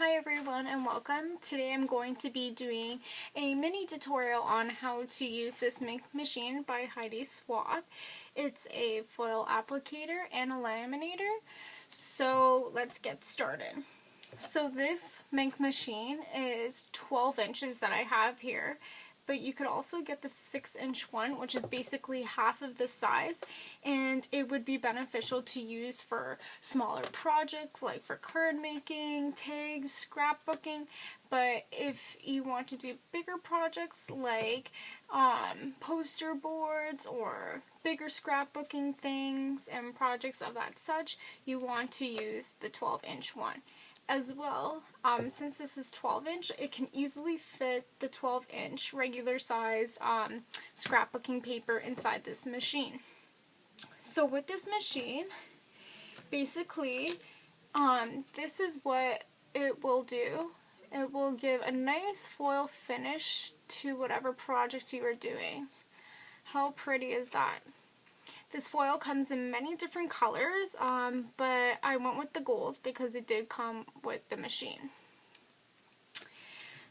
Hi everyone and welcome. Today I'm going to be doing a mini tutorial on how to use this Minc machine by Heidi Swapp. It's a foil applicator and a laminator. So let's get started. So this Minc machine is 12 inches that I have here, but you could also get the 6-inch one, which is basically half of the size, and it would be beneficial to use for smaller projects like for card making, tags, scrapbooking. But if you want to do bigger projects like poster boards or bigger scrapbooking things and projects of that such, you want to use the 12-inch one. As well, since this is 12-inch, it can easily fit the 12-inch regular size scrapbooking paper inside this machine. So with this machine, basically, this is what it will do. It will give a nice foil finish to whatever project you are doing. How pretty is that? This foil comes in many different colors, but I went with the gold because it did come with the machine.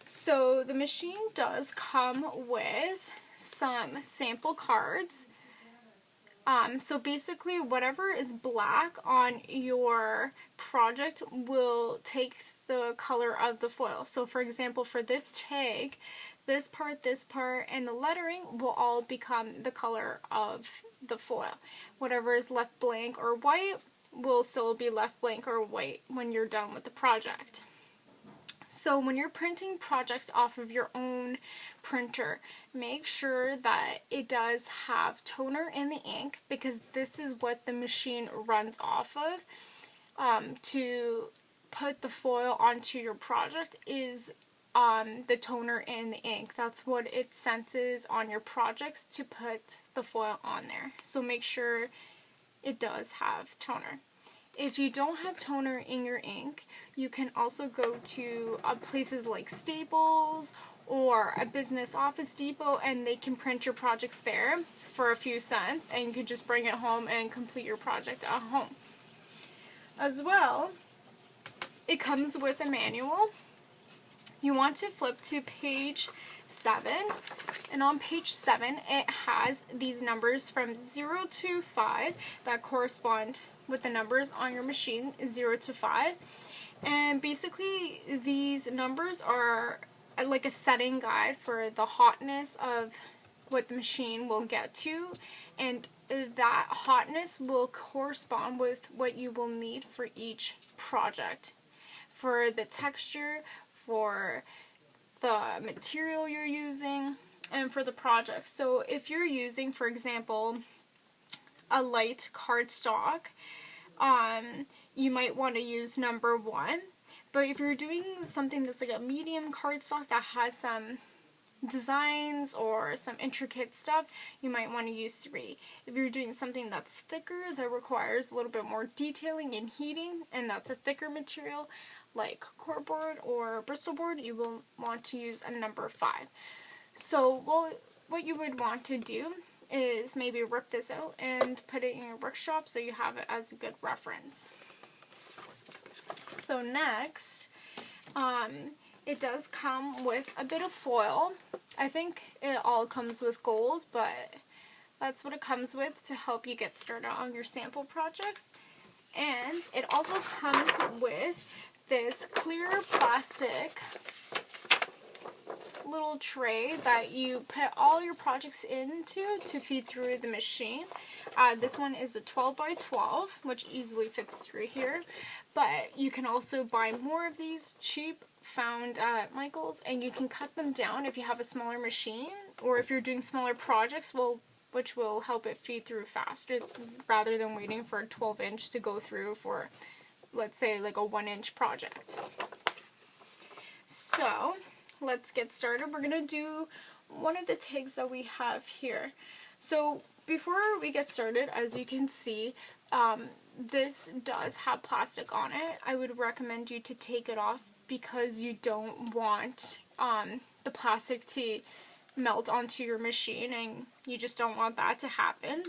So the machine does come with some sample cards. So basically whatever is black on your project will take the color of the foil. So for example, for this tag, this part, and the lettering will all become the color of the foil. Whatever is left blank or white will still be left blank or white when you're done with the project. So when you're printing projects off of your own printer, make sure that it does have toner in the ink, because this is what the machine runs off of. To put the foil onto your project is the toner in the ink. That's what it senses on your projects to put the foil on there. So make sure it does have toner. If you don't have toner in your ink, you can also go to places like Staples or a business Office Depot, and they can print your projects there for a few cents, and you can just bring it home and complete your project at home. As well, it comes with a manual. You want to flip to page 7, and on page 7 it has these numbers from 0 to 5 that correspond with the numbers on your machine, 0 to 5. And basically these numbers are like a setting guide for the hotness of what the machine will get to, and that hotness will correspond with what you will need for each project, for the texture, for the material you're using, and for the project. So if you're using, for example, a light cardstock, you might want to use number 1. But if you're doing something that's like a medium cardstock that has some designs or some intricate stuff, you might want to use 3. If you're doing something that's thicker, that requires a little bit more detailing and heating, and that's a thicker material like cardboard or Bristol board, you will want to use a number 5. So what you would want to do is maybe rip this out and put it in your workshop so you have it as a good reference. So next, it does come with a bit of foil. I think it all comes with gold, but that's what it comes with to help you get started on your sample projects. And it also comes with this clear plastic little tray that you put all your projects into to feed through the machine. This one is a 12 by 12, which easily fits through here, but you can also buy more of these cheap, found at Michael's, and you can cut them down if you have a smaller machine, or if you're doing smaller projects, which will help it feed through faster rather than waiting for a 12-inch to go through for, let's say, like a 1-inch project. So let's get started. We're going to do one of the tags that we have here. So before we get started, as you can see, this does have plastic on it. I would recommend you to take it off because you don't want the plastic to melt onto your machine, and you just don't want that to happen.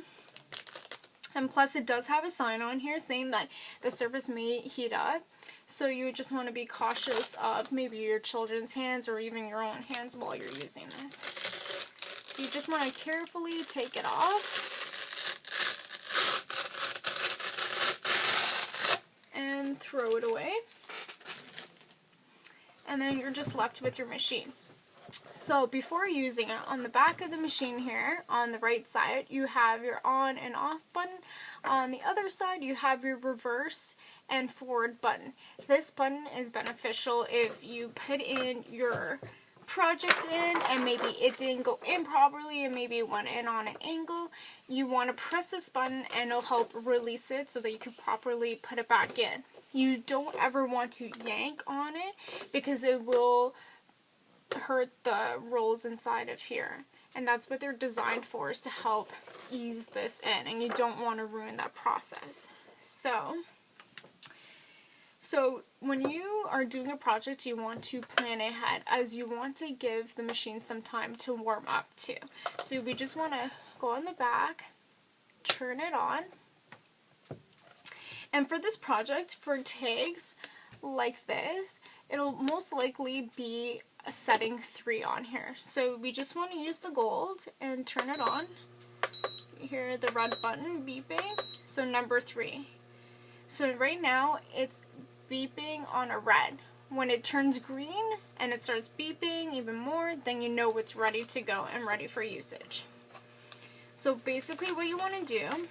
And plus it does have a sign on here saying that the surface may heat up. So you just want to be cautious of maybe your children's hands or even your own hands while you're using this. So you just want to carefully take it off. And throw it away. And then you're just left with your machine. So before using it, on the back of the machine here, on the right side, you have your on and off button. On the other side, you have your reverse and forward button. This button is beneficial if you put in your project in and maybe it didn't go in properly and maybe it went in on an angle. You want to press this button and it'll help release it so that you can properly put it back in. You don't ever want to yank on it because it will hurt the rolls inside of here. And that's what they're designed for, is to help ease this in, and you don't want to ruin that process. So when you are doing a project, you want to plan ahead, as you want to give the machine some time to warm up too. So we just want to go on the back, turn it on. And for this project, for tags like this, it'll most likely be a setting 3 on here. So we just want to use the gold and turn it on. You hear the red button beeping, so number 3. So right now it's beeping on a red. When it turns green and it starts beeping even more, then you know it's ready to go and ready for usage. So basically what you want to do,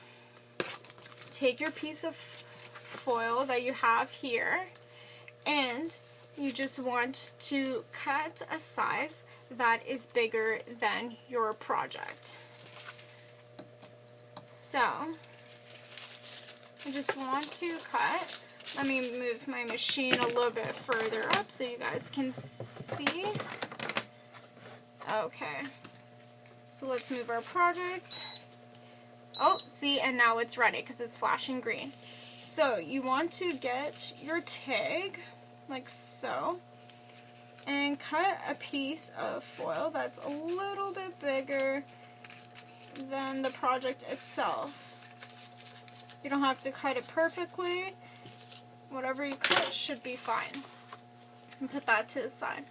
take your piece of foil that you have here, and you just want to cut a size that is bigger than your project. So I just want to cut. Let me move my machine a little bit further up so you guys can see. Okay, so let's move our project. Oh, see, and now it's ready because it's flashing green. So you want to get your tag like so and cut a piece of foil that's a little bit bigger than the project itself. You don't have to cut it perfectly. Whatever you cut should be fine. And put that to the side.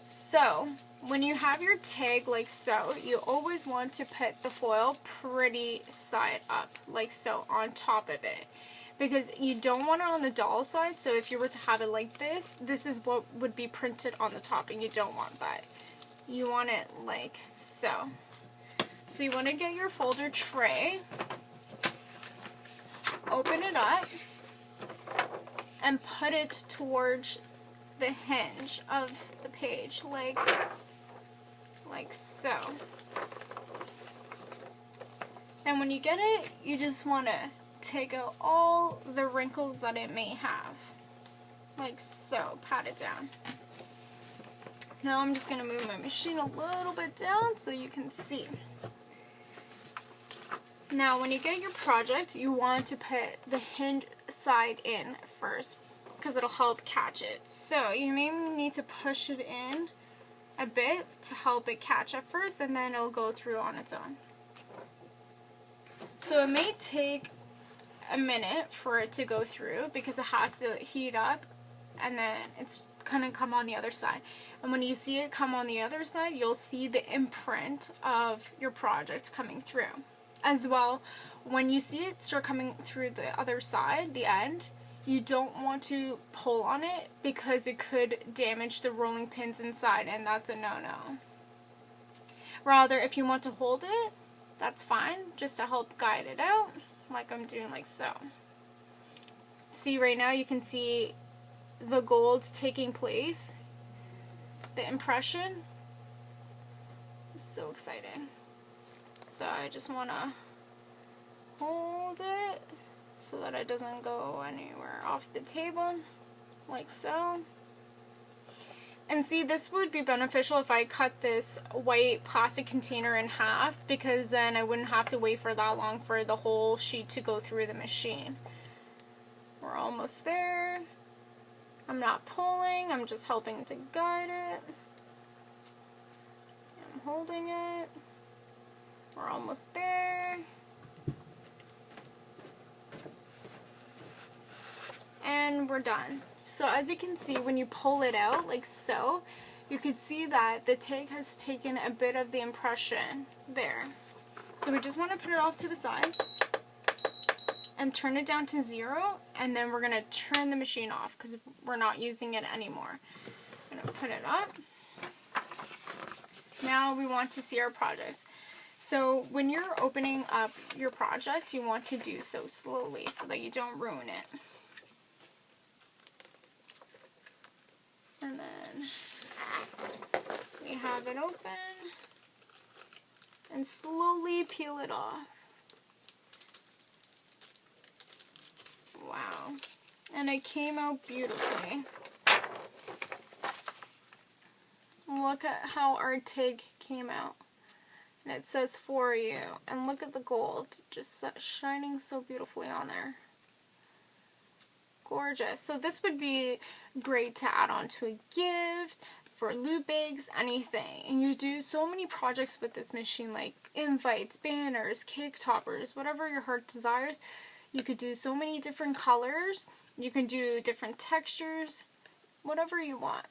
So when you have your tag like so, you always want to put the foil pretty side up, like so, on top of it. Because you don't want it on the doll side, so if you were to have it like this, this is what would be printed on the top, and you don't want that. You want it like so. So you want to get your folder tray, open it up, and put it towards the hinge of the page, like so. And when you get it, you just want to take out all the wrinkles that it may have, like so. Pat it down. Now I'm just going to move my machine a little bit down so you can see. Now when you get your project, you want to put the hinge side in first because it'll help catch it. So you may need to push it in a bit to help it catch at first, and then it'll go through on its own. So it may take a minute for it to go through because it has to heat up, and then it's gonna come on the other side. And when you see it come on the other side, you'll see the imprint of your project coming through. As well, when you see it start coming through the other side, the end, you don't want to pull on it because it could damage the rolling pins inside, and that's a no-no. Rather, if you want to hold it, that's fine, just to help guide it out, like I'm doing like so. See, right now you can see the gold taking place. The impression is so exciting. So I just want to hold it so that it doesn't go anywhere off the table, like so. And see, this would be beneficial if I cut this white plastic container in half, because then I wouldn't have to wait for that long for the whole sheet to go through the machine. We're almost there. I'm not pulling, I'm just helping to guide it. I'm holding it. We're almost there. and we're done. So as you can see, when you pull it out like so, you can see that the TIG has taken a bit of the impression there. So we just want to put it off to the side and turn it down to 0, and then we're going to turn the machine off because we're not using it anymore. I'm going to put it up. Now we want to see our project. So when you're opening up your project, you want to do so slowly so that you don't ruin it. And then we have it open and slowly peel it off. Wow. And it came out beautifully. Look at how our TIG came out. And it says for you. And look at the gold just shining so beautifully on there. Gorgeous. So this would be great to add on to a gift, for loot bags, anything. And you do so many projects with this machine, like invites, banners, cake toppers, whatever your heart desires. You could do so many different colors. You can do different textures, whatever you want.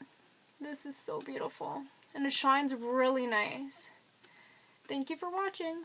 This is so beautiful. And it shines really nice. Thank you for watching.